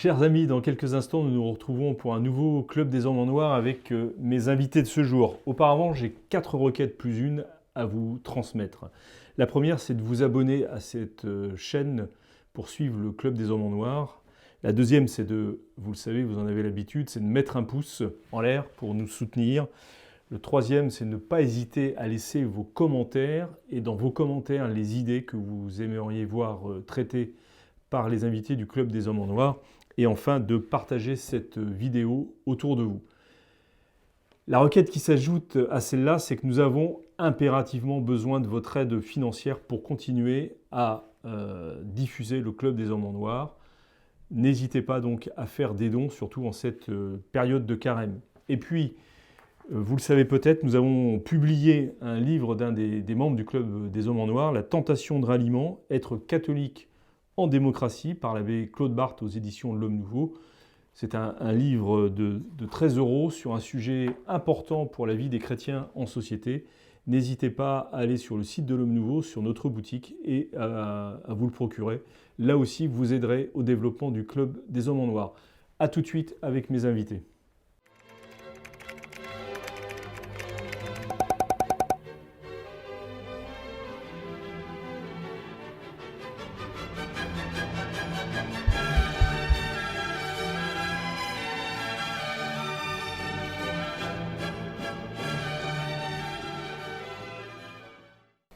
Chers amis, dans quelques instants, nous nous retrouvons pour un nouveau Club des Hommes en Noir avec mes invités de ce jour. Auparavant, j'ai 4 requêtes plus une à vous transmettre. La première, c'est de vous abonner à cette chaîne pour suivre le Club des Hommes en Noir. La deuxième, c'est de, vous le savez, vous en avez l'habitude, c'est de mettre un pouce en l'air pour nous soutenir. Le troisième, c'est de ne pas hésiter à laisser vos commentaires et dans vos commentaires les idées que vous aimeriez voir traitées par les invités du Club des Hommes en Noir. Et enfin, de partager cette vidéo autour de vous. La requête qui s'ajoute à celle-là, c'est que nous avons impérativement besoin de votre aide financière pour continuer à diffuser le Club des Hommes en Noir. N'hésitez pas donc à faire des dons, surtout en cette période de carême. Et puis, vous le savez peut-être, nous avons publié un livre d'un des membres du Club des Hommes en Noir, La tentation de ralliement, être catholique en démocratie, par l'abbé Claude Barthes aux éditions de l'Homme Nouveau. C'est un livre de 13 € sur un sujet important pour la vie des chrétiens en société. N'hésitez pas à aller sur le site de l'Homme Nouveau, sur notre boutique, et à vous le procurer. Là aussi, vous aiderez au développement du Club des Hommes en Noir. A tout de suite avec mes invités.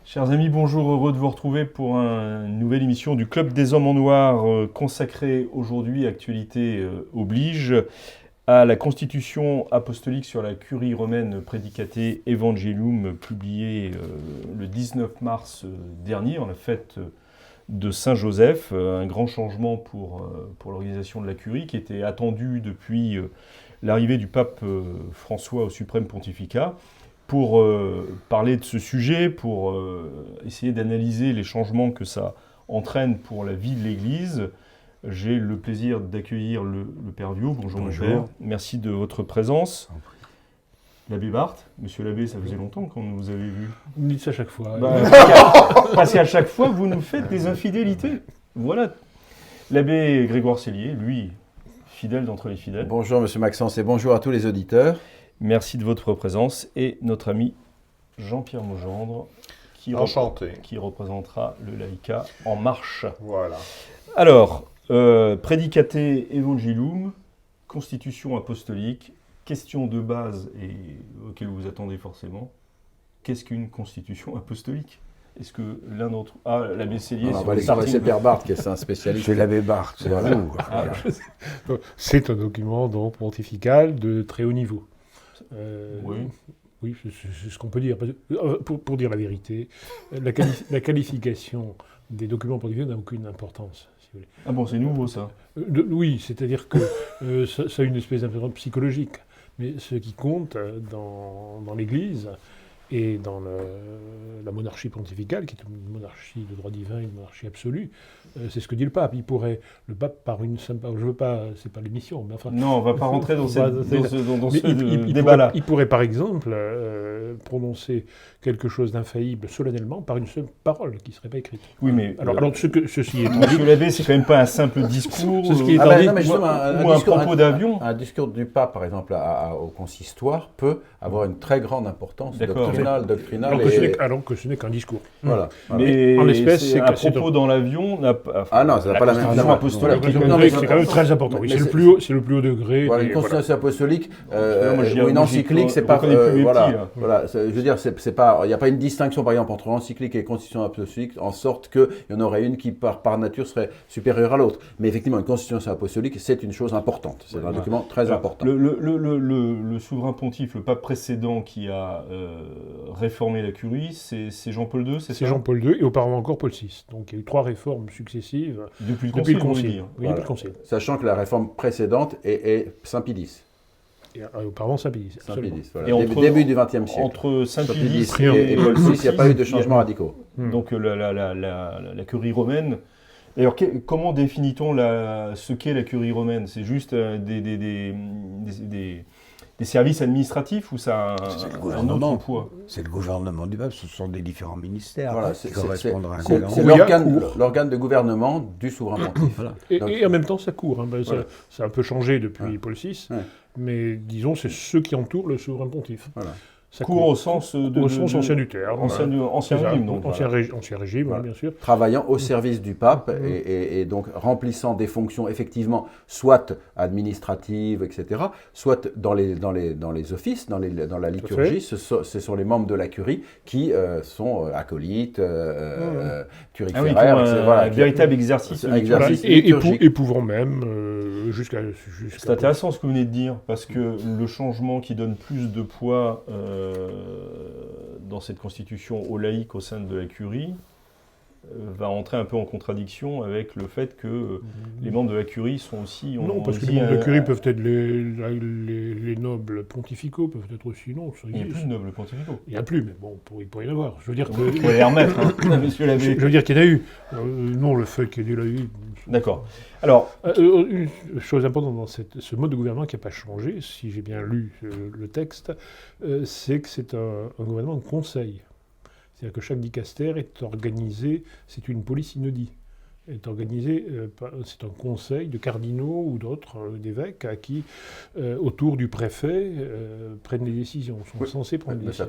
Chers amis, bonjour, heureux de vous retrouver pour une nouvelle émission du Club des Hommes en Noir consacrée aujourd'hui, actualité oblige, à la Constitution apostolique sur la curie romaine Praedicate Evangelium, publiée le 19 mars dernier, en la fête de Saint-Joseph. Un grand changement pour l'organisation de la curie qui était attendue depuis l'arrivée du pape François au suprême pontificat. Pour parler de ce sujet, pour essayer d'analyser les changements que ça entraîne pour la vie de l'Église, j'ai le plaisir d'accueillir le Père Viaud. Bonjour mon Père, merci de votre présence. L'abbé Barthes, monsieur l'abbé, ça faisait longtemps qu'on vous avait vu. Vous me dites ça à chaque fois. Parce qu'à chaque fois, vous nous faites des infidélités. Voilà. L'abbé Grégoire Sellier, lui, fidèle d'entre les fidèles. Bonjour monsieur Maxence et bonjour à tous les auditeurs. Merci de votre présence et notre ami Jean-Pierre Maugendre qui représentera le laïcat En Marche. Voilà. Alors, Praedicate Evangelium, Constitution apostolique, question de base et auquel vous vous attendez forcément. Qu'est-ce qu'une Constitution apostolique ? Est-ce que l'un d'entre... Ah, l'abbé Sellier... On va laisser Père Barthes qui est un spécialiste. C'est l'abbé Barthes, c'est voilà. vous. C'est un document donc pontifical de très haut niveau. Oui, c'est ce qu'on peut dire. Pour dire la vérité, la qualification des documents pontificaux n'a aucune importance. Si vous voulez. Ah bon, c'est nouveau ça. Oui, c'est-à-dire que ça a une espèce d'importance psychologique. Mais ce qui compte dans l'Église et dans la monarchie pontificale, qui est une monarchie de droit divin, une monarchie absolue, c'est ce que dit le pape. Le pape, par une simple... Je veux pas, c'est pas l'émission, mais enfin... Non, on va pas rentrer dans ce débat-là. Il pourrait, par exemple, prononcer quelque chose d'infaillible solennellement par une seule parole qui ne serait pas écrite. Oui, mais... Alors ceci étant dit... Monsieur l'abbé, c'est quand même pas un simple discours ou un propos d'avion. Un discours du pape, par exemple, au consistoire, peut avoir une très grande importance doctrinale. Alors que ce n'est qu'un discours. Voilà. Mais en l'espèce, c'est un propos dans l'avion... Ah non, ça n'a pas la même apostolique. C'est quand même très important. Oui, c'est le plus haut degré. Voilà, une constitution apostolique ou une encyclique, c'est pas... Voilà, je veux dire, c'est pas... Il n'y a pas une distinction, par exemple, entre encyclique et constitution apostolique, en sorte qu'il y en aurait une qui, par nature, serait supérieure à l'autre. Mais effectivement, une constitution apostolique, c'est une chose importante. C'est un document très important. Le souverain pontife, le pape précédent qui a réformé la curie, c'est Jean-Paul II, c'est ça ? C'est Jean-Paul II et auparavant encore Paul VI. Donc il y a eu 3 réformes successives depuis le Concile. Oui, depuis le Concile. Sachant que la réforme précédente est Saint-Pie X. Et auparavant Saint-Pie X. Voilà. Et début du XXe siècle. Entre Saint-Pie X et Paul VI, il n'y a pas eu de changements radicaux. Donc la curie romaine. Alors comment définit-on ce qu'est la curie romaine ? C'est juste des services administratifs ou ça a un autre poids? C'est le gouvernement du pape, ce sont des différents ministères voilà, qui correspondent à un c'est l'organe de gouvernement du souverain pontife. Voilà. Et en même temps, ça court. Ça a un peu changé depuis Paul VI, mais disons, c'est ceux qui entourent le souverain pontife. Voilà. Ça court au sens ancien du terme. Ancien régime, donc. Ancien régime, voilà. Bien sûr. Travaillant au service du pape et donc remplissant des fonctions effectivement soit administratives, etc., soit dans les offices, dans la liturgie. Ce sont les membres de la curie qui sont acolytes, turiféraires, un véritable exercice liturgique. Et pouvant même jusqu'à... C'est intéressant ce que vous venez de dire, parce que le changement qui donne plus de poids dans cette constitution aux laïcs au sein de la curie va entrer un peu en contradiction avec le fait que les membres de la curie sont aussi... Non, parce que les membres de la curie peuvent être les nobles pontificaux, peuvent être aussi... Non, il n'y a plus de nobles pontificaux. Il n'y a plus, mais bon, il pourrait y en avoir. Je veux dire que... Vous pouvez les remettre, monsieur l'abbé. Je veux dire qu'il y en a eu. Non, le fait qu'il y ait eu... D'accord. Alors... une chose importante dans ce mode de gouvernement qui n'a pas changé, si j'ai bien lu le texte, c'est que c'est un gouvernement de conseil. C'est-à-dire que chaque dicaster est organisé, c'est une polysynodie, est organisé, c'est un conseil de cardinaux ou d'autres, d'évêques, qui, autour du préfet, prennent les décisions, sont censés prendre des décisions.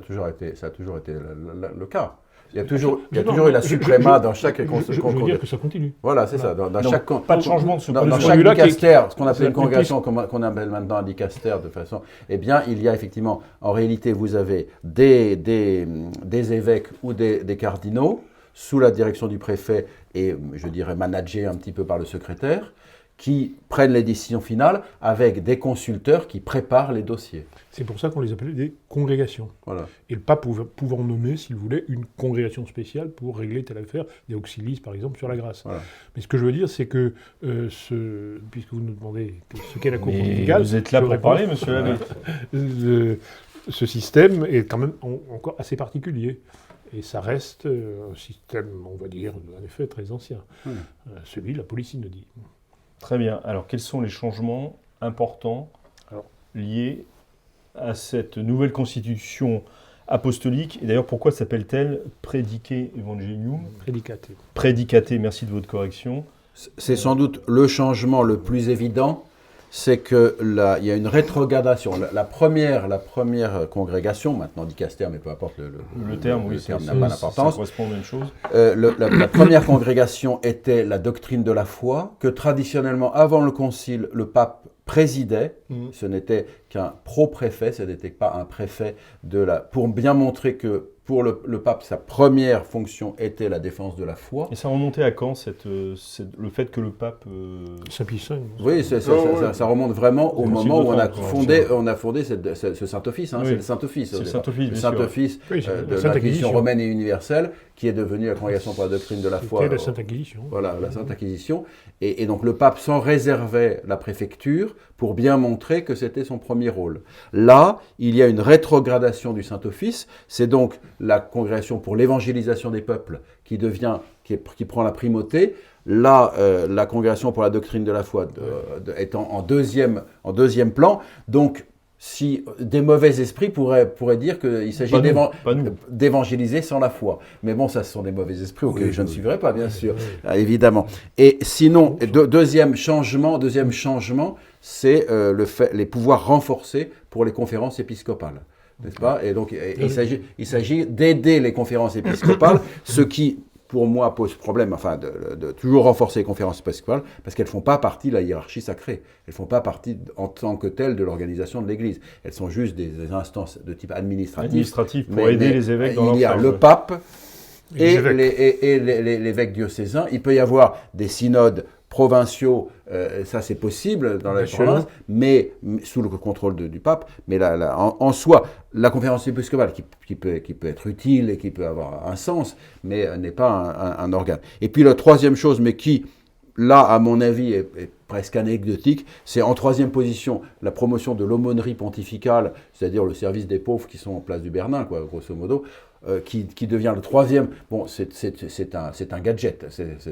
Ça a toujours été le cas. Il y a toujours eu la supréma dans chaque... Je veux dire que ça continue. Voilà, c'est ça. Dans chaque, pas de changement de ce point de vue. Dans chaque dicaster, ce qu'on appelle une congrégation, qu'on appelle maintenant un dicaster de façon... Eh bien, il y a effectivement, en réalité, vous avez des évêques ou des cardinaux sous la direction du préfet et, je dirais, managés un petit peu par le secrétaire, qui prennent les décisions finales avec des consulteurs qui préparent les dossiers. C'est pour ça qu'on les appelait des congrégations. Voilà. Et le pape pouvant nommer, s'il voulait, une congrégation spéciale pour régler telle affaire, des auxilies par exemple sur la grâce. Voilà. Mais ce que je veux dire, c'est que, puisque vous nous demandez ce qu'est la cour pontificale... Vous êtes là pour parler, monsieur l'abbé. Ce système est quand même encore assez particulier. Et ça reste un système, on va dire, en effet, très ancien. Celui de la polysynodie. Très bien. Alors, quels sont les changements importants liés à cette nouvelle constitution apostolique? Et d'ailleurs, pourquoi s'appelle-t-elle Praedicate Evangelium? Praedicate, merci de votre correction. C'est sans doute le changement le plus évident, c'est qu'il y a une rétrogradation. La première congrégation, maintenant dicaster, mais peu importe le terme, oui, le terme n'a pas d'importance. Ça correspond à la même chose. La première congrégation était la doctrine de la foi, que traditionnellement, avant le concile, le pape présidait. Ce n'était qu'un pro-préfet, ce n'était pas un préfet pour bien montrer que pour le pape, sa première fonction était la défense de la foi. Et ça remontait à quand, le fait que le pape... Saint Pie V. Oui, ça remonte vraiment au moment où on a fondé ce Saint-Office. Hein, oui. C'est le Saint-Office. C'est le Saint-Office, le Saint-Office de l'Inquisition romaine et universelle, qui est devenue la Congrégation pour la doctrine de la foi. C'était la Sainte Inquisition. Voilà, la Sainte Inquisition. Et donc le pape s'en réservait la préfecture pour bien montrer que c'était son premier rôle. Là, il y a une rétrogradation du Saint-Office. C'est donc la congrégation pour l'évangélisation des peuples qui prend la primauté. Là, la congrégation pour la doctrine de la foi étant en deuxième plan. Donc, si des mauvais esprits pourraient dire qu'il s'agit d'évangéliser sans la foi. Mais bon, ça, ce sont des mauvais esprits auxquels je ne suivrai pas, bien sûr, évidemment. Et sinon, deuxième changement, c'est les pouvoirs renforcés pour les conférences épiscopales. N'est-ce pas? Et donc, il s'agit d'aider les conférences épiscopales, ce qui, pour moi, pose problème, enfin, de toujours renforcer les conférences épiscopales, parce qu'elles ne font pas partie de la hiérarchie sacrée. Elles ne font pas partie, en tant que telles, de l'organisation de l'Église. Elles sont juste des instances de type administratif. Pour aider les évêques dans leur Il y a le pape et l'évêque diocésain. Il peut y avoir des synodes provinciaux, ça c'est possible dans la province, mais sous le contrôle du pape. Mais en soi, la conférence épiscopale qui peut être utile et qui peut avoir un sens, mais n'est pas un organe. Et puis la troisième chose, mais qui, là, à mon avis, est presque anecdotique, c'est en troisième position la promotion de l'aumônerie pontificale, c'est-à-dire le service des pauvres qui sont en place du Bernin, grosso modo. qui devient le troisième. Bon, c'est un gadget.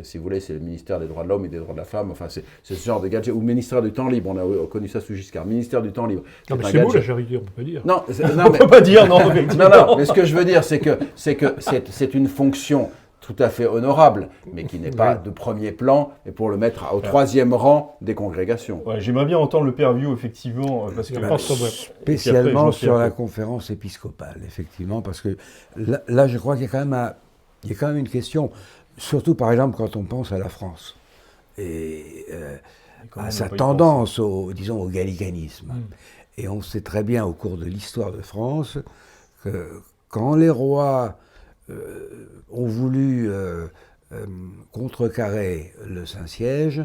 Si vous voulez, c'est le ministère des droits de l'homme et des droits de la femme. Enfin, c'est ce genre de gadget. Ou ministère du temps libre. On a connu ça sous Giscard. Ministère du temps libre. Non, mais c'est beau la charité, on peut pas dire. Non, on peut pas dire non. Non. Mais ce que je veux dire, c'est que c'est une fonction tout à fait honorable, mais qui n'est pas de premier plan, et pour le mettre au troisième rang des congrégations. Ouais, j'aimerais bien entendre le père-view, effectivement, parce que spécialement sur la conférence épiscopale, effectivement, parce que là je crois qu'il y a quand même une question, surtout par exemple quand on pense à la France, et à sa tendance au gallicanisme. Et on sait très bien au cours de l'histoire de France que quand les rois ont voulu contrecarrer le Saint-Siège,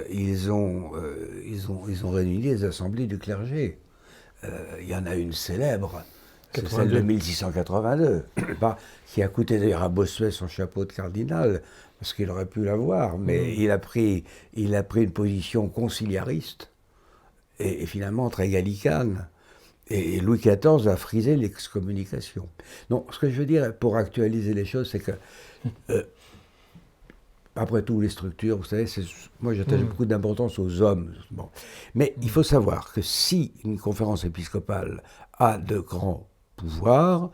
ils ont réuni les assemblées du clergé. Il y en a une célèbre, c'est celle de 1682, qui a coûté d'ailleurs à Bossuet son chapeau de cardinal, parce qu'il aurait pu l'avoir, mais il a pris une position conciliariste et finalement très gallicane. Et Louis XIV a frisé l'excommunication. Donc, ce que je veux dire, pour actualiser les choses, c'est que, après tout, les structures, vous savez, moi j'attache beaucoup d'importance aux hommes. Bon. Mais il faut savoir que si une conférence épiscopale a de grands pouvoirs,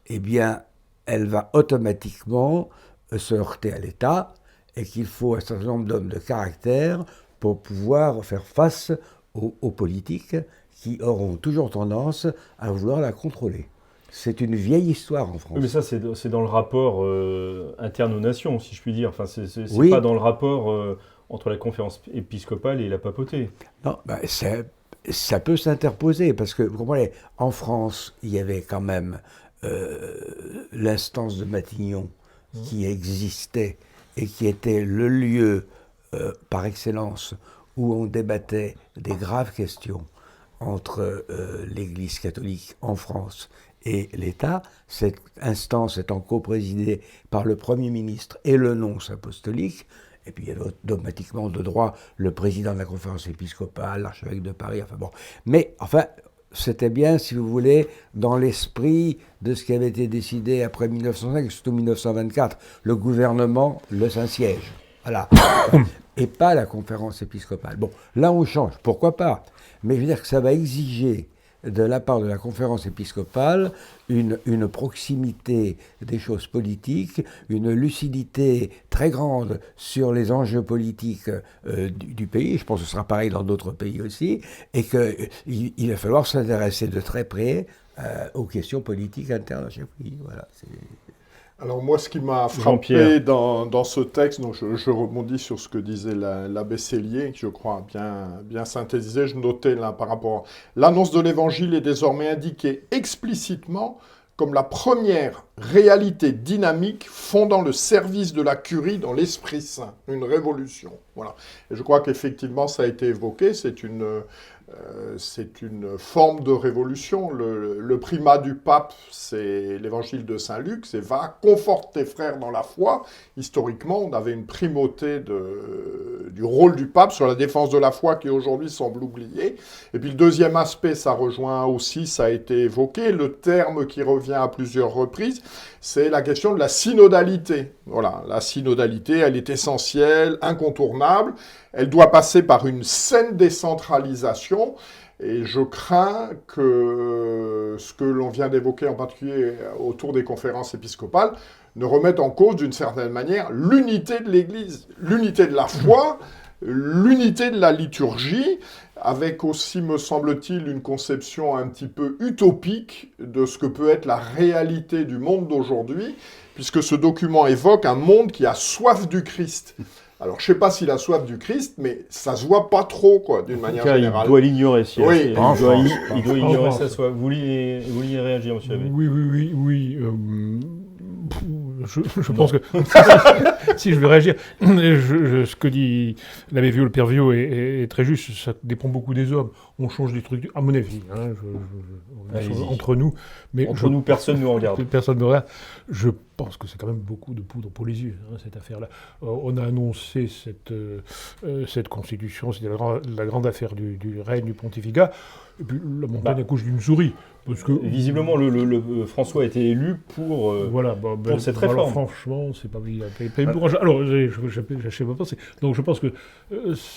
eh bien, elle va automatiquement se heurter à l'État et qu'il faut un certain nombre d'hommes de caractère pour pouvoir faire face aux politiques qui auront toujours tendance à vouloir la contrôler. C'est une vieille histoire en France. Oui, mais ça, c'est dans le rapport interne aux nations, si je puis dire. Enfin, c'est oui. Pas dans le rapport entre la conférence épiscopale et la papauté. Non, ça peut s'interposer, parce que, vous comprenez, en France, il y avait quand même l'instance de Matignon qui existait et qui était le lieu par excellence où on débattait des graves questions entre l'Église catholique en France et l'État, cette instance étant coprésidée par le Premier ministre et le nonce apostolique, et puis il y avait automatiquement de droit le président de la conférence épiscopale, l'archevêque de Paris, enfin bon. Mais enfin, c'était bien, si vous voulez, dans l'esprit de ce qui avait été décidé après 1905, surtout 1924, le gouvernement, le Saint-Siège. Voilà. Et pas la conférence épiscopale. Bon, là on change, pourquoi pas? Mais je veux dire que ça va exiger de la part de la conférence épiscopale une proximité des choses politiques, une lucidité très grande sur les enjeux politiques du pays. Je pense que ce sera pareil dans d'autres pays aussi, et qu'il va falloir s'intéresser de très près aux questions politiques internes à chaque pays. Voilà, Alors moi, ce qui m'a frappé dans ce texte, donc je rebondis sur ce que disait l'abbé Sellier, que je crois bien synthétisé, je notais là par rapport à l'annonce de l'Évangile est désormais indiquée explicitement comme la première réalité dynamique fondant le service de la curie dans l'Esprit Saint, une révolution. Voilà. Et je crois qu'effectivement, ça a été évoqué, c'est une forme de révolution. Le primat du pape, c'est l'évangile de Saint Luc, c'est « Va, conforte tes frères dans la foi ». Historiquement, on avait une primauté du rôle du pape sur la défense de la foi qui aujourd'hui semble oubliée. Et puis le deuxième aspect, ça rejoint aussi, ça a été évoqué, le terme qui revient à plusieurs reprises, c'est la question de la synodalité. Voilà, la synodalité, elle est essentielle, incontournable. Elle doit passer par une saine décentralisation. Et je crains que ce que l'on vient d'évoquer, en particulier autour des conférences épiscopales, ne remette en cause d'une certaine manière l'unité de l'Église, l'unité de la foi, l'unité de la liturgie, avec aussi, me semble-t-il, une conception un petit peu utopique de ce que peut être la réalité du monde d'aujourd'hui, puisque ce document évoque un monde qui a soif du Christ. Alors, je ne sais pas s'il a soif du Christ, mais ça ne se voit pas trop, quoi, d'une manière générale. Il doit l'ignorer, si oui, il doit ignorer sa soif. Vous vouliez réagir, monsieur Abbé? Oui. je pense que si je vais réagir, ce que dit l'abbé Vieux, le père Vieux est très juste. Ça dépend beaucoup des hommes. On change des trucs, à mon avis, hein, entre nous. Mais entre nous, personne ne nous regarde. Personne ne nous regarde. Je pense que c'est quand même beaucoup de poudre pour les yeux, hein, cette affaire-là. On a annoncé cette constitution, c'était la grande affaire du règne du pontificat. Et puis la montagne accouche d'une souris. Parce que, visiblement, le François a été élu pour cette réforme. Alors, franchement, c'est pas courageux. Alors, je pas penser. Donc, je pense que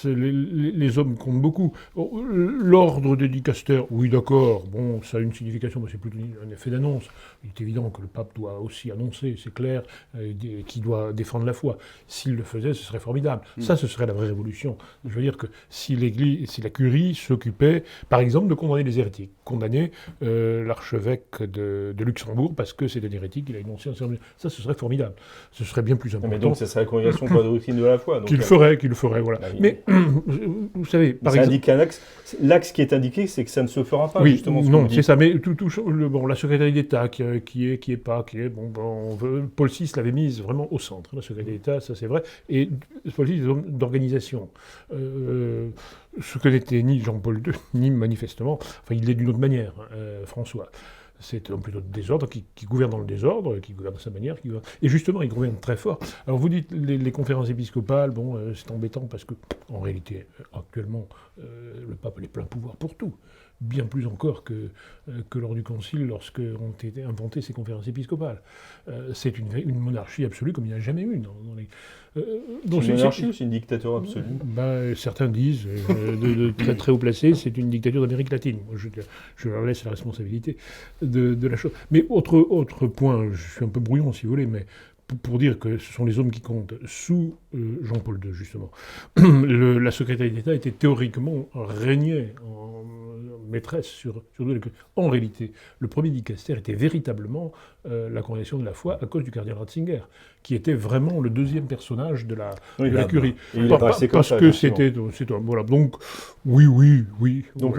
les hommes comptent beaucoup. L'ordre des dicastères, oui, d'accord. Bon, ça a une signification, mais c'est plutôt un effet d'annonce. Il est évident que le pape doit aussi annoncer, c'est clair, qu'il doit défendre la foi. S'il le faisait, ce serait formidable. Ça, ce serait la vraie révolution. Je veux dire que si la curie s'occupait, par exemple, de condamner les hérétiques, condamner l'archevêque de Luxembourg parce que c'est un hérétique, il a énoncé un sermon. Ça, ce serait formidable. Ce serait bien plus important. Mais donc, ça serait la congrégation pour la doctrine de la foi. Qu'il le ferait, voilà. Bah, mais, vous savez, par exemple... L'axe qui est indiqué, c'est que ça ne se fera pas, justement. Non, c'est ça. Mais la secrétaire d'État Paul VI l'avait mise vraiment au centre, la secrétaire d'État, ça c'est vrai. Et Paul VI, des hommes d'organisation. Ce que n'était ni Jean-Paul II, ni manifestement, enfin il l'est d'une autre manière, François. C'est un plutôt de désordre, qui gouverne dans le désordre, qui gouverne de sa manière. Et justement, il gouverne très fort. Alors vous dites, les conférences épiscopales, c'est embêtant parce que, en réalité, actuellement, le pape a les pleins pouvoirs pour tout. Bien plus encore que lors du Concile, lorsque ont été inventées ces conférences épiscopales. C'est une monarchie absolue comme il n'y a jamais eu dans les... c'est une monarchie ou c'est une dictature absolue? Certains disent, de très très haut placés, c'est une dictature d'Amérique latine. Moi, je leur laisse la responsabilité de la chose. Mais autre point, je suis un peu brouillon si vous voulez, mais pour dire que ce sont les hommes qui comptent, sous Jean-Paul II, justement, la secrétaire d'État était théoriquement régnait en maîtresse sur en réalité, le premier dicastère était véritablement la congrégation de la foi à cause du cardinal Ratzinger, qui était vraiment le deuxième personnage de la curie. Parce que c'était... Voilà, donc, oui. Donc,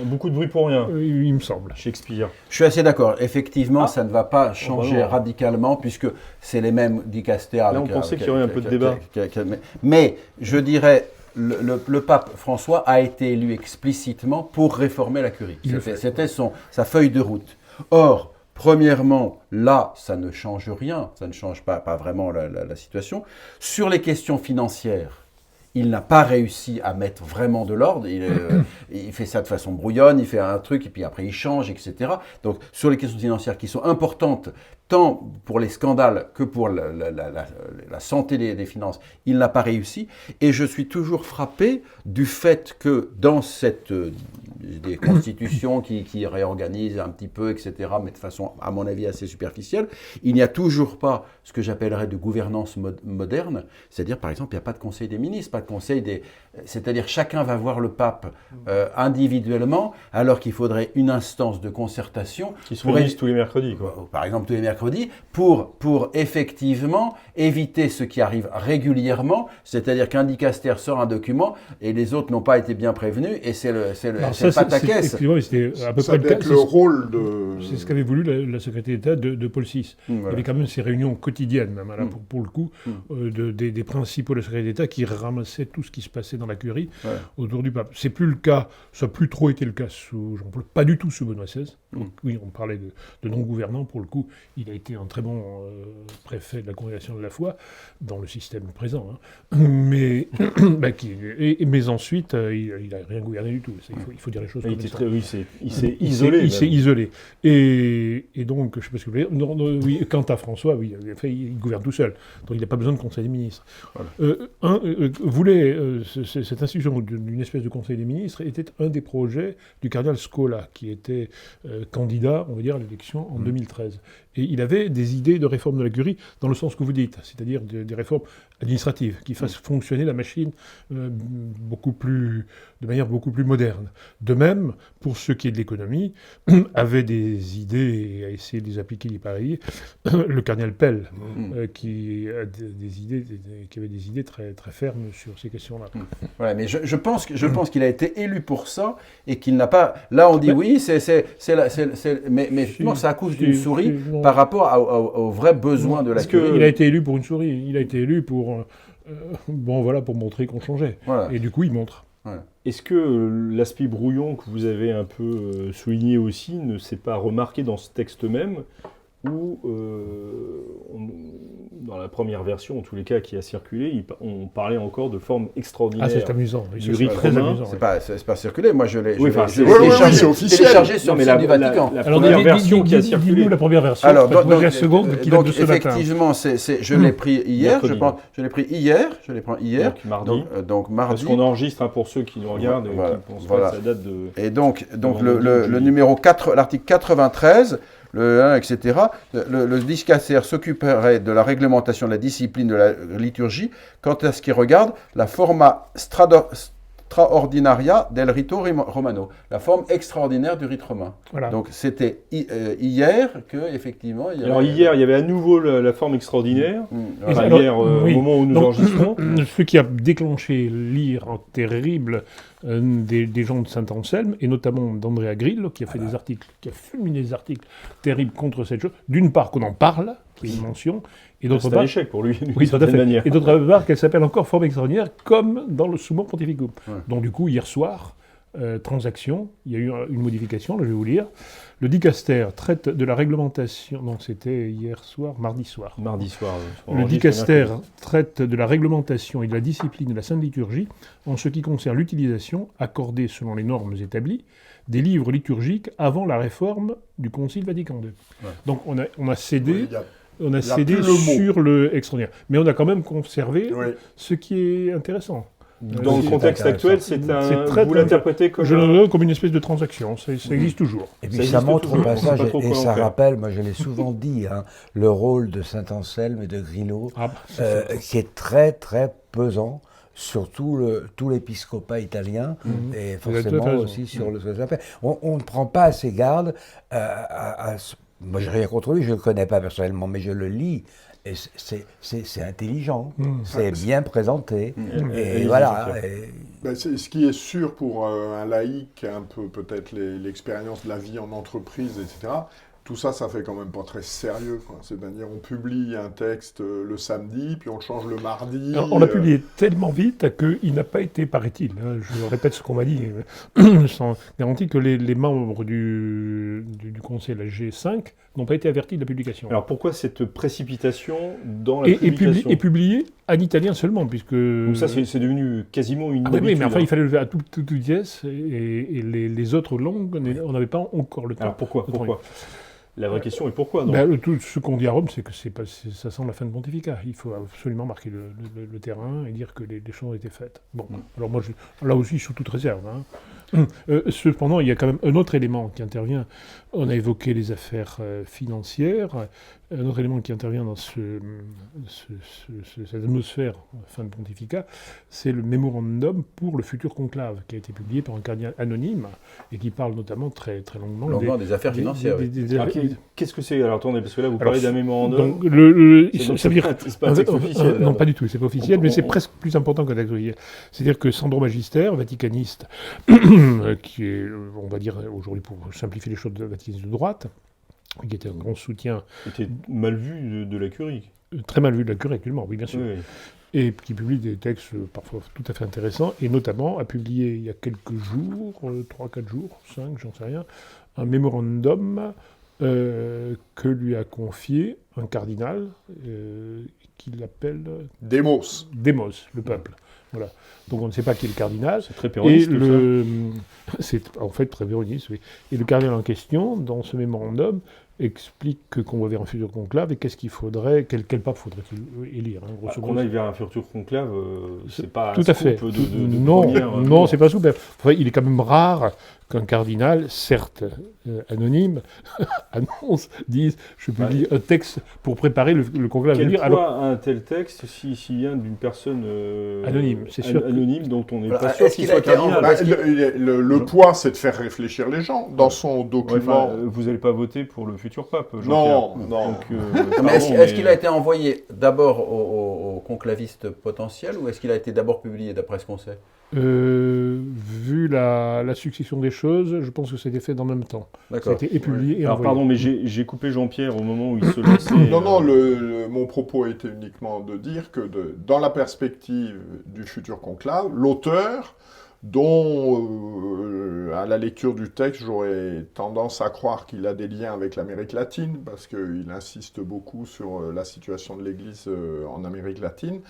beaucoup de bruit pour rien. Il me semble. Shakespeare. Je suis assez d'accord. Effectivement, ça ne va pas changer radicalement, puisque c'est les mêmes dicastères. Là, on pensait qu'il y aurait un peu de débat. Mais, je dirais... Le pape François a été élu explicitement pour réformer la curie. C'était sa feuille de route. Or, premièrement, là, ça ne change rien, ça ne change pas vraiment la situation. Sur les questions financières, il n'a pas réussi à mettre vraiment de l'ordre. Il fait ça de façon brouillonne, il fait un truc, et puis après il change, etc. Donc, sur les questions financières qui sont importantes, tant pour les scandales que pour la santé des finances, il n'a pas réussi. Et je suis toujours frappé du fait que dans des constitutions qui réorganisent un petit peu, etc., mais de façon, à mon avis, assez superficielle, il n'y a toujours pas ce que j'appellerais de gouvernance moderne. C'est-à-dire, par exemple, il n'y a pas de conseil des ministres, pas de conseil des... C'est-à-dire, chacun va voir le pape individuellement, alors qu'il faudrait une instance de concertation. Qui se réunissent tous les mercredis, quoi. Par exemple, tous les mercredis, pour effectivement éviter ce qui arrive régulièrement, c'est-à-dire qu'un dicastère sort un document et les autres n'ont pas été bien prévenus, et c'est le pataquès. C'était à peu près le rôle de... C'est ce qu'avait voulu la secrétaire d'État de Paul VI. Voilà. Il y avait quand même ces réunions quotidiennes, même, là, pour le coup, des principaux de la secrétaire d'État qui ramassaient tout ce qui se passait dans la curie autour du pape. C'est plus le cas, ça n'a plus trop été le cas sous Jean-Paul, pas du tout sous Benoît XVI. Donc, oui, on parlait de non-gouvernant, pour le coup, il a été un très bon préfet de la congrégation de la foi, dans le système présent. Hein. Mais ensuite, il n'a rien gouverné du tout. Il faut dire les choses comme ça. Il s'est isolé. Il s'est isolé. Et donc, je ne sais pas ce que vous voulez dire. Oui, quant à François, oui, en fait, il gouverne tout seul. Donc il n'a pas besoin de conseil des ministres. Voilà. Cette institution d'une espèce de conseil des ministres était un des projets du cardinal Scola, qui était candidat, on va dire, à l'élection en 2013. Et il avait des idées de réforme de la curie dans le sens que vous dites, c'est-à-dire des réformes administrative, qui fasse fonctionner la machine de manière beaucoup plus moderne. De même, pour ce qui est de l'économie, avait des idées, et a essayé de les appliquer, il paraît, le cardinal Pell, qui avait des idées très, très fermes sur ces questions-là. Voilà, mais je pense qu'il a été élu pour ça, et qu'il n'a pas... Là, on dit oui, mais justement, ça accouche d'une souris par rapport aux vrais besoins de la curie. Il a été élu pour une souris, il a été élu pour pour montrer qu'on changeait. Voilà. Et du coup, il montre. Voilà. Est-ce que l'aspect brouillon que vous avez un peu souligné aussi ne s'est pas remarqué dans ce texte même, où, dans la première version, en tous les cas qui a circulé, on parlait encore de forme extraordinaire. Ah, c'est amusant. Du rite romain. C'est pas circulé. Moi, je l'ai téléchargé sur le site du Vatican. La première version qui a circulé. Dis-nous la première version. Alors, la seconde qui date de ce matin. Effectivement, je l'ai pris hier. Je l'ai pris hier. Donc mardi. Donc mardi. Parce qu'on enregistre pour ceux qui nous regardent et qui pensent pas que ça date de... Et donc le numéro 4, l'article 93... le 1, etc., le dicaster s'occuperait de la réglementation de la discipline de la liturgie quant à ce qui regarde la forma straordinaria del rito romano, la forme extraordinaire du rite romain. Voilà. Donc c'était hier que effectivement. Alors hier, il y avait à nouveau la forme extraordinaire. Hier, au moment où nous enregistrons. Ce qui a déclenché l'ire terrible des gens de Saint-Anselme, et notamment d'Andrea Grillo, qui a fait des articles, qui a fulminé des articles terribles contre cette chose. D'une part, qu'on en parle, qui est une mention, et d'autre part... C'est un échec pour lui, oui, tout à fait. Manière. Et d'autre part, qu'elle s'appelle encore forme extraordinaire, comme dans le Summum Pontificum. Ouais. Donc du coup, hier soir, transaction, il y a eu une modification, là je vais vous lire. Le dicaster traite de la réglementation... Non, c'était hier soir, mardi soir. Mardi soir. Le dicaster traite de la réglementation et de la discipline de la Sainte Liturgie en ce qui concerne l'utilisation, accordée selon les normes établies, des livres liturgiques avant la réforme du Concile Vatican II. Ouais. Donc on a cédé... On a cédé sur le extraordinaire. Mais on a quand même conservé ce qui est intéressant. Dans le contexte actuel, vous l'interprétez comme... Je le donne comme une espèce de transaction. Ça existe toujours. Et puis ça montre au passage, et ça rappelle, moi je l'ai souvent dit, le rôle de Saint-Anselme et de Grillo, qui est très très pesant sur tout l'épiscopat italien, et forcément aussi sur le... On ne prend pas assez garde à moi, je n'ai rien contre lui, je ne le connais pas personnellement, mais je le lis, et c'est intelligent, c'est bien présenté, et voilà. Ce qui est sûr pour un laïc, un peu peut-être l'expérience de la vie en entreprise, etc., tout ça, ça fait quand même pas très sérieux, quoi. C'est-à-dire, on publie un texte le samedi, puis on le change le mardi. Alors, on l'a publié tellement vite qu'il n'a pas été, paraît-il, je répète ce qu'on m'a dit, sans garantie, que les membres du conseil, la G5, n'ont pas été avertis de la publication. Alors, pourquoi cette précipitation dans la publication et publié en italien seulement, puisque... Donc ça, c'est devenu quasiment une habitude. Oui, mais enfin, il fallait le faire à toute vitesse, et les autres langues, on n'avait pas encore le temps. Alors, pourquoi La vraie question est pourquoi tout ce qu'on dit à Rome, c'est que ça sent la fin de pontificat. Il faut absolument marquer le terrain et dire que les choses ont été faites. Bon, alors moi, là aussi, sous toute réserve. Cependant, il y a quand même un autre élément qui intervient. On a évoqué les affaires financières. Un autre élément qui intervient dans cette atmosphère fin de pontificat, c'est le mémorandum pour le futur conclave, qui a été publié par un cardinal anonyme et qui parle notamment très, très longuement des affaires financières. Qu'est-ce que c'est? Alors attendez, parce que là vous parlez d'un mémorandum. Ça veut dire c'est pas un texte officiel. Non, pas du tout, c'est pas officiel, mais c'est presque plus important qu'un texte officiel. C'est-à-dire que Sandro Magister, vaticaniste, qui est, on va dire aujourd'hui pour simplifier les choses, vaticaniste de droite, qui était un grand soutien. Était mal vu de la curie. Très mal vu de la curie actuellement, oui, bien sûr. Oui. Et qui publie des textes parfois tout à fait intéressants, et notamment a publié il y a quelques jours, 3-4 jours, 5, j'en sais rien, un mémorandum que lui a confié un cardinal qu'il appelle... Démos, le peuple. Voilà. Donc on ne sait pas qui est le cardinal. C'est très péroniste. C'est en fait très péroniste, oui. Et le cardinal en question, dans ce mémorandum, explique qu'on va vers un futur conclave et qu'est-ce qu'il faudrait, quel pape faudrait-il élire. Grosso modo. Qu'on aille vers un futur conclave, c'est pas tout à fait. Non, c'est pas souple. Il est quand même rare qu'un cardinal, certes anonyme, dise « je publie un texte pour préparer le conclave à venir ». Quel poids a un tel texte s'il vient d'une personne anonyme, c'est sûr anonyme dont on n'est pas sûr qu'il soit cardinal? Le poids, c'est de faire réfléchir les gens. Dans son document... vous n'allez pas voter pour le futur pape, Non. Mais est-ce qu'il a été envoyé d'abord aux conclavistes potentiels ou est-ce qu'il a été d'abord publié, d'après ce qu'on sait? Vu la succession des choses, je pense que ça a été fait dans le même temps. D'accord. Ça a été publié et Alors, envoyé. pardon, mais j'ai coupé Jean-Pierre au moment où il se lançait. Non, mon propos était uniquement de dire que dans la perspective du futur conclave, l'auteur, dont à la lecture du texte, j'aurais tendance à croire qu'il a des liens avec l'Amérique latine, parce qu'il insiste beaucoup sur la situation de l'Église en Amérique latine,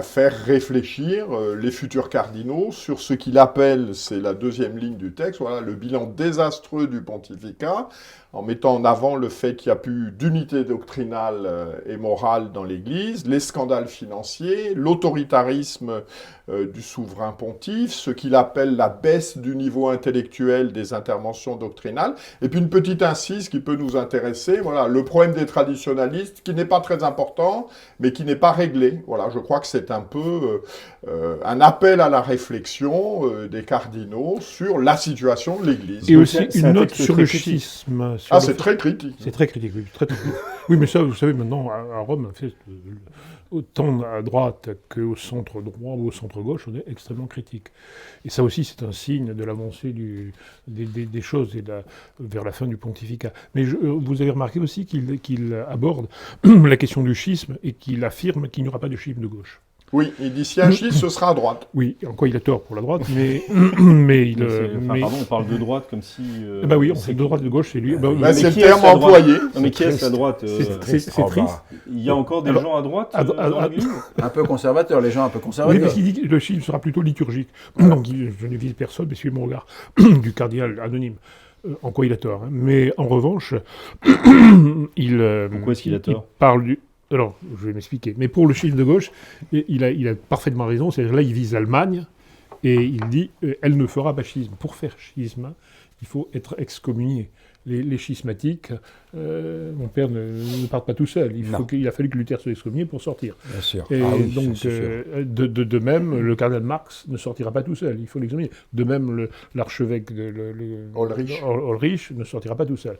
faire réfléchir les futurs cardinaux sur ce qu'il appelle, c'est la deuxième ligne du texte, voilà, le bilan désastreux du pontificat, en mettant en avant le fait qu'il n'y a plus d'unité doctrinale et morale dans l'Église, les scandales financiers, l'autoritarisme du souverain pontife, ce qu'il appelle la baisse du niveau intellectuel des interventions doctrinales, et puis une petite incise qui peut nous intéresser, voilà, le problème des traditionalistes, qui n'est pas très important, mais qui n'est pas réglé. Voilà, je crois que c'est un peu un appel à la réflexion des cardinaux sur la situation de l'Église. Et aussi une note sur le schisme. C'est très critique. C'est très critique, oui. Très critique. Oui, mais ça, vous savez, maintenant, à Rome, en fait, autant à droite qu'au centre droit ou au centre gauche, on est extrêmement critique. Et ça aussi, c'est un signe de l'avancée des choses vers la fin du pontificat. Mais vous avez remarqué aussi qu'il aborde la question du schisme et qu'il affirme qu'il n'y aura pas de schisme de gauche. Oui, il dit si un schisme, ce sera à droite. Oui, en quoi il a tort pour la droite, mais pardon, on parle de droite comme si... oui, on fait de droite, de gauche, c'est lui. C'est le terme employé. Non, mais qui est la droite C'est triste. Il y a encore des gens à droite dans l'Église ? Un peu conservateurs, les gens un peu conservateurs. Oui, parce qu'il dit que le schisme sera plutôt liturgique. Donc, je ne vise personne, mais suivez mon regard du cardinal anonyme. En quoi il a tort. Hein. Mais en revanche, Pourquoi est-ce qu'il a tort ? Il parle du... Alors, je vais m'expliquer. Mais pour le schisme de gauche, il a parfaitement raison. C'est-à-dire là, il vise l'Allemagne et il dit elle ne fera pas schisme. Pour faire schisme, il faut être excommunié. Les schismatiques, mon père ne part pas tout seul. Il a fallu que Luther soit excommunié pour sortir. Bien sûr. Et oui, donc, de même, le cardinal Marx ne sortira pas tout seul. Il faut l'examiner. De même, l'archevêque Ulrich ne sortira pas tout seul.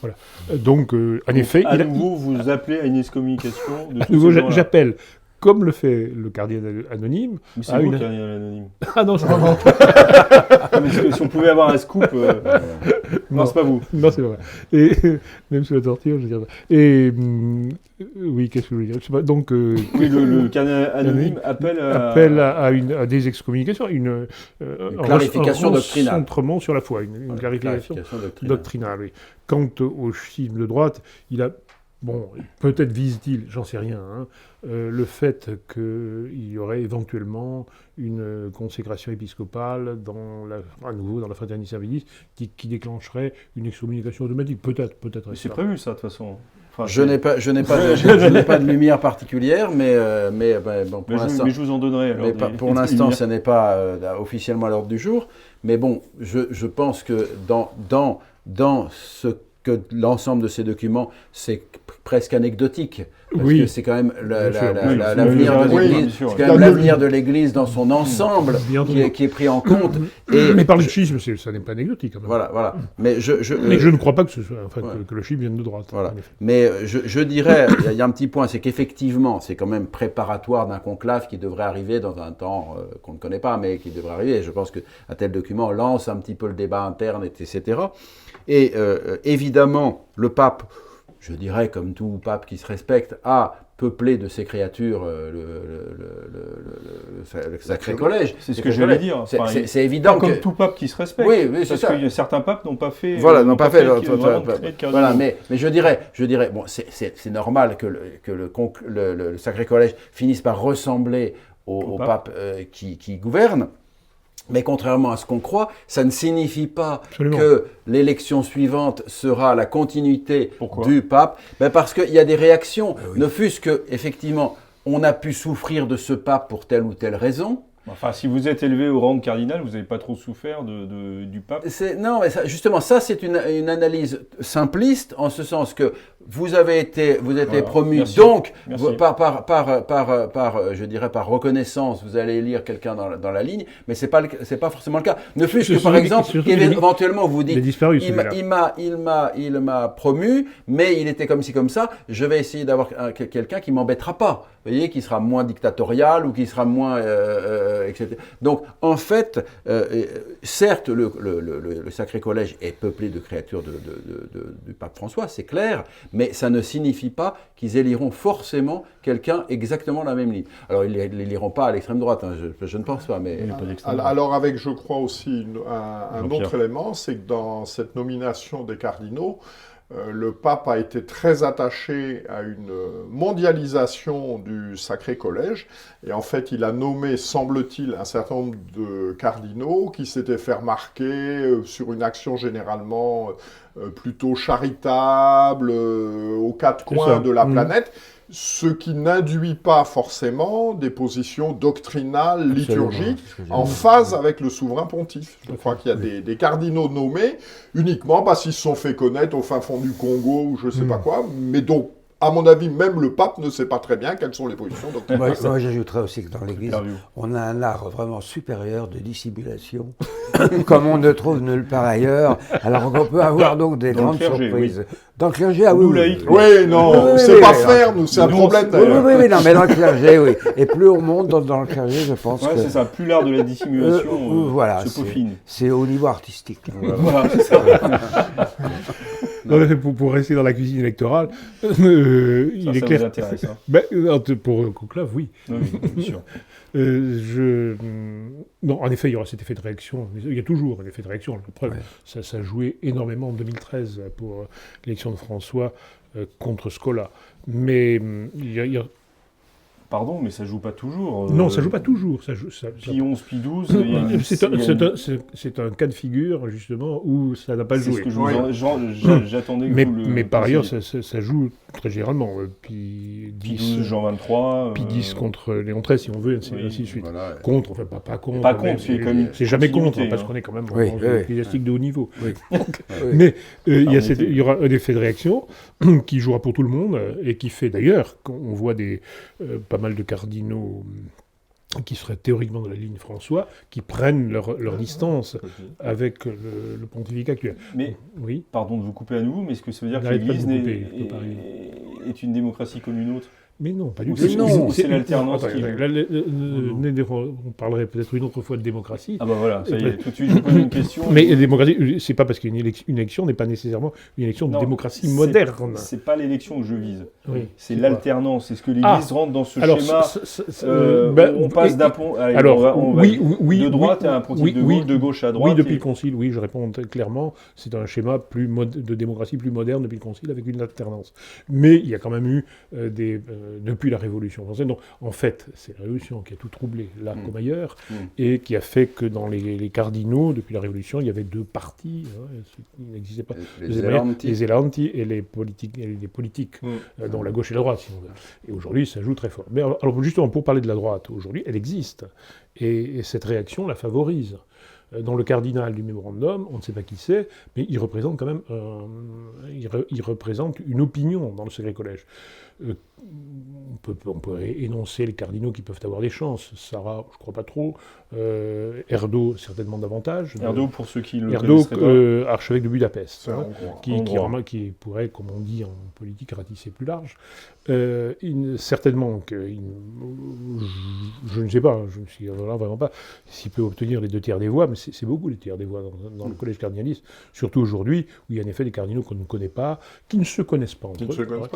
Voilà. Donc, en effet... À nouveau, vous appelez à une excommunication de tous ces gens-là. J'appelle, comme le fait le cardinal anonyme... Mais c'est vous le cardinal anonyme. Ah non, c'est pas moi. Si on pouvait avoir un scoop... Non, c'est pas vous. Non, c'est vrai. Et même sous la torture, je veux dire... Et... oui, qu'est-ce que je voulais dire? Je sais pas, donc... oui, le cardinal anonyme appelle à des excommunications, une clarification doctrinale. Un recentrement sur la foi, une clarification doctrinale, oui. Quant au schisme de droite, il a... Bon, peut-être vise-t-il, j'en sais rien, hein, le fait qu'il y aurait éventuellement une consécration épiscopale à nouveau dans la Fraternité Servilis qui déclencherait une excommunication automatique. Peut-être. C'est prévu ça, de toute façon. Enfin, je n'ai pas de lumière particulière, mais pour l'instant... Mais je vous en donnerai. Alors, pour l'instant, ce n'est pas officiellement à l'ordre du jour. Mais bon, je pense que dans ce que l'ensemble de ces documents, c'est presque anecdotique. Parce que c'est quand même l'avenir de l'Église. C'est quand même l'avenir de l'Église dans son ensemble qui est pris en compte. Mais par le schisme, ça n'est pas anecdotique. Quand même. Voilà. Mais je ne crois pas que que le schisme vienne de droite. Voilà. Mais je dirais, il y a un petit point, c'est qu'effectivement, c'est quand même préparatoire d'un conclave qui devrait arriver dans un temps qu'on ne connaît pas, mais qui devrait arriver. Et je pense qu'un tel document lance un petit peu le débat interne, etc. Et évidemment, le pape, je dirais, comme tout pape qui se respecte, a peuplé de ses créatures le Sacré Collège. C'est ce que j'allais dire. C'est évident comme tout pape qui se respecte. Oui, c'est ça. Parce que certains papes n'ont pas fait... Voilà, Voilà, mais je dirais, bon, c'est normal que le Sacré Collège finisse par ressembler au pape qui gouverne. Mais contrairement à ce qu'on croit, ça ne signifie pas que l'élection suivante sera la continuité du pape. Parce qu'il y a des réactions, ne fût-ce que, effectivement, on a pu souffrir de ce pape pour telle ou telle raison, Enfin, si vous êtes élevé au rang de cardinal, vous n'avez pas trop souffert du pape? Non, mais justement, ça c'est une analyse simpliste, en ce sens que vous avez été promu, merci. Donc, je dirais par reconnaissance, vous allez élire quelqu'un dans la ligne, mais c'est pas forcément le cas. Ne fût-ce que, par exemple, éventuellement vous dites, il m'a promu, mais il était comme ci, comme ça, je vais essayer d'avoir quelqu'un qui m'embêtera pas, vous voyez, qui sera moins dictatorial ou qui sera moins, etc. Donc, en fait, certes, le Sacré Collège est peuplé de créatures du pape François, c'est clair, mais ça ne signifie pas qu'ils éliront forcément quelqu'un exactement la même ligne. Alors, ils ne l'éliront pas à l'extrême droite, hein, je ne pense pas. Mais... Alors, avec, je crois aussi, un autre élément, c'est que dans cette nomination des cardinaux, le pape a été très attaché à une mondialisation du Sacré Collège. Et en fait, il a nommé, semble-t-il, un certain nombre de cardinaux qui s'étaient fait remarquer sur une action généralement plutôt charitable, aux quatre coins de la planète. Ce qui n'induit pas forcément des positions doctrinales, liturgiques, en phase avec le souverain pontife. Je crois qu'il y a des cardinaux nommés uniquement parce qu'ils se sont fait connaître au fin fond du Congo ou je ne sais pas quoi, mais donc, à mon avis, même le pape ne sait pas très bien quelles sont les positions doctrinales. Moi, j'ajouterais aussi que dans l'Église, on a un art vraiment supérieur de dissimulation, comme on ne trouve nulle part ailleurs. Alors on peut avoir donc des grandes surprises. Oui. Dans le clergé, oui. Oui, non, c'est pas faire, nous, c'est un problème. Oui, non, mais dans le clergé, oui. Et plus on monte dans le clergé, je pense que... c'est ça, plus l'art de la dissimulation se peaufine. C'est au niveau artistique. Voilà, c'est ça. Pour rester dans la cuisine électorale, il est clair. Vous intéresse, hein. Pour Conclave, oui. Oui, bien sûr. Non, en effet, il y aura cet effet de réaction. Il y a toujours un effet de réaction. La preuve, ça jouait énormément en 2013 pour l'élection de François contre Scola. Mais il y a... Pardon, mais ça joue pas toujours. Non, ça joue pas toujours. Pi 11, Pi 12... C'est un cas de figure, justement, où ça n'a pas joué. C'est ce que j'attendais que vous le... Mais par ailleurs, ça joue très généralement. Pi 12, Jean 23... Pi 10 contre Léon XIII, si on veut, ainsi de suite. Voilà. Contre, enfin pas contre. Pas contre, c'est jamais contre, parce qu'on est quand même dans l'ecclésiastique de haut niveau. Mais il y aura un effet de réaction qui jouera pour tout le monde, et qui fait d'ailleurs qu'on voit pas mal de cardinaux qui seraient théoriquement de la ligne François, qui prennent leur distance avec le pontificat actuel. Mais, pardon de vous couper à nouveau, mais est-ce que ça veut dire que l'Église est une démocratie comme une autre ? Mais non, pas du tout. C'est l'alternance qui... On parlerait peut-être une autre fois de démocratie. Ah bah voilà, ça y est, tout de suite je vous pose une question. Mais la démocratie, c'est pas parce qu'une élection n'est pas nécessairement une élection de démocratie moderne. C'est pas l'élection que je vise. C'est l'alternance. Est-ce que l'Église rentre dans ce schéma on passe d'un pont de droite à un pontife de gauche, de gauche à droite? Oui, depuis le Concile, oui, je réponds clairement. C'est un schéma de démocratie plus moderne depuis le Concile avec une alternance. Mais il y a quand même eu depuis la Révolution française. Donc, en fait, c'est la Révolution qui a tout troublé, là comme ailleurs, et qui a fait que dans les cardinaux, depuis la Révolution, il y avait deux partis, qui n'existaient pas. Les Zelanti et les politiques, dont la gauche et la droite, si on veut. Et aujourd'hui, ça joue très fort. Mais alors, justement, pour parler de la droite, aujourd'hui, elle existe. Et cette réaction la favorise. Dans le cardinal du mémorandum, on ne sait pas qui c'est, mais il représente quand même il représente une opinion dans le Sacré Collège. On peut énoncer les cardinaux qui peuvent avoir des chances. Sarah, je ne crois pas trop. Erdo, certainement davantage. Erdo, pour ceux qui le connaisseraient pas. Archevêque de Budapest, qui pourrait, comme on dit en politique, ratisser plus large. Certainement je ne sais pas, je ne suis vraiment pas s'il peut obtenir les 2/3 des voix, mais c'est beaucoup les tiers des voix dans le collège cardinaliste, surtout aujourd'hui, où il y a en effet des cardinaux qu'on ne connaît pas, qui ne se connaissent pas entre eux.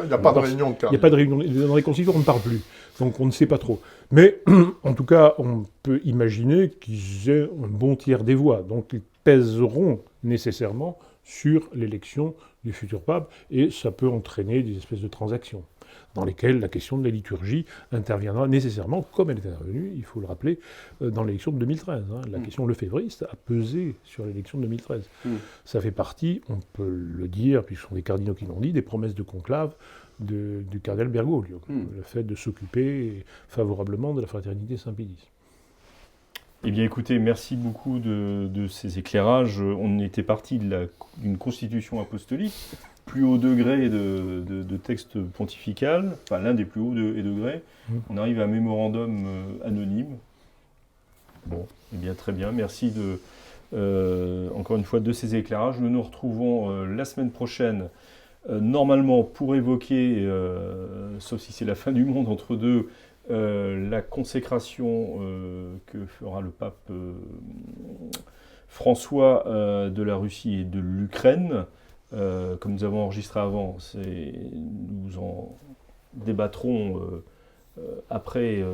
Il n'y a pas de réunion de cardinaux. Il n'y a pas de réunion. Dans les concilies, on ne parle plus. Donc on ne sait pas trop. Mais en tout cas, on peut imaginer qu'ils aient un bon tiers des voix. Donc ils pèseront nécessairement sur l'élection du futur pape, et ça peut entraîner des espèces de transactions dans lesquelles la question de la liturgie interviendra nécessairement, comme elle est intervenue, il faut le rappeler, dans l'élection de 2013. La question lefévriste a pesé sur l'élection de 2013. Ça fait partie, on peut le dire, puisque ce sont des cardinaux qui l'ont dit, des promesses de conclave du cardinal Bergoglio, le fait de s'occuper favorablement de la fraternité Saint-Pédis. Eh bien écoutez, merci beaucoup de ces éclairages. On était parti d'une constitution apostolique, plus haut degré de texte pontifical, enfin l'un des plus hauts degrés. On arrive à un mémorandum anonyme. Bon, eh bien très bien, merci encore une fois de ces éclairages. Nous nous retrouvons la semaine prochaine, normalement pour évoquer, sauf si c'est la fin du monde entre deux, la consécration que fera le pape François de la Russie et de l'Ukraine. Comme nous avons enregistré avant, nous en débattrons après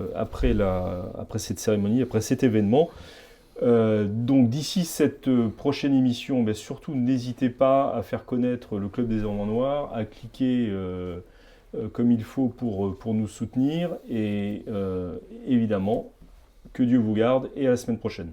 cette cérémonie, après cet événement. Donc d'ici cette prochaine émission, surtout n'hésitez pas à faire connaître le Club des Hommes en Noir, à cliquer comme il faut pour nous soutenir et évidemment que Dieu vous garde et à la semaine prochaine.